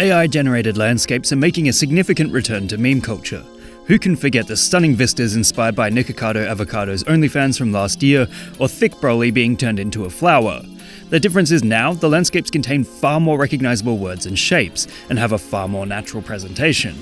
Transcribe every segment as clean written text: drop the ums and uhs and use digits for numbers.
AI-generated landscapes are making a significant return to meme culture. Who can forget the stunning vistas inspired by Nikocado Avocado's OnlyFans from last year, or thick broly being turned into a flower? The difference is now, the landscapes contain far more recognizable words and shapes, and have a far more natural presentation.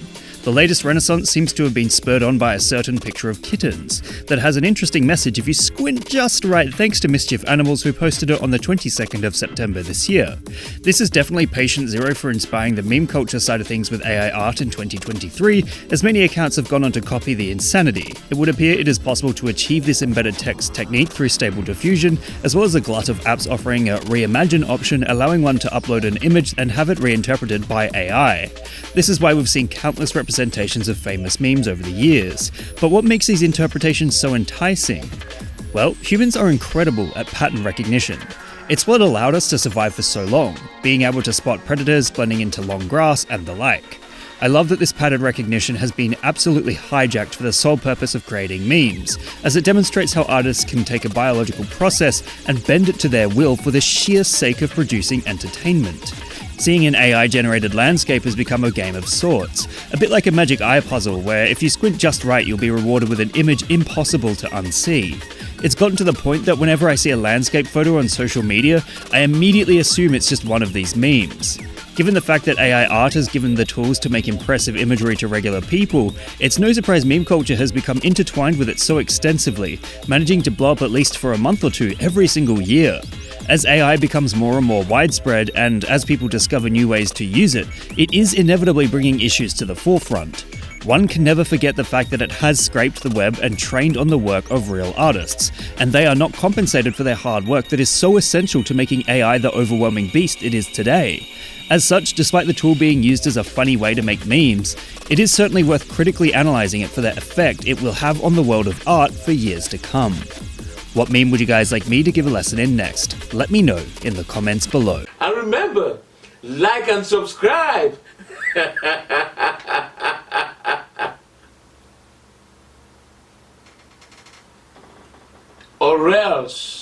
The latest renaissance seems to have been spurred on by a certain picture of kittens that has an interesting message if you squint just right, thanks to Mischief Animals, who posted it on the 22nd of September this year. This is definitely patient zero for inspiring the meme culture side of things with AI art in 2023, as many accounts have gone on to copy the insanity. It would appear it is possible to achieve this embedded text technique through Stable Diffusion, as well as a glut of apps offering a reimagine option, allowing one to upload an image and have it reinterpreted by AI. This is why we've seen countless representations of famous memes over the years. But what makes these interpretations so enticing? Well, humans are incredible at pattern recognition. It's what allowed us to survive for so long, being able to spot predators blending into long grass and the like. I love that this pattern recognition has been absolutely hijacked for the sole purpose of creating memes, as it demonstrates how artists can take a biological process and bend it to their will for the sheer sake of producing entertainment. Seeing an AI-generated landscape has become a game of sorts, a bit like a magic eye puzzle where if you squint just right you'll be rewarded with an image impossible to unsee. It's gotten to the point that whenever I see a landscape photo on social media, I immediately assume it's just one of these memes. Given the fact that AI art has given the tools to make impressive imagery to regular people, it's no surprise meme culture has become intertwined with it so extensively, managing to blow up at least for a month or two every single year. As AI becomes more and more widespread, and as people discover new ways to use it, it is inevitably bringing issues to the forefront. One can never forget the fact that it has scraped the web and trained on the work of real artists, and they are not compensated for their hard work that is so essential to making AI the overwhelming beast it is today. As such, despite the tool being used as a funny way to make memes, it is certainly worth critically analysing it for the effect it will have on the world of art for years to come. What meme would you guys like me to give a lesson in next? Let me know in the comments below. And remember, like and subscribe! Or else.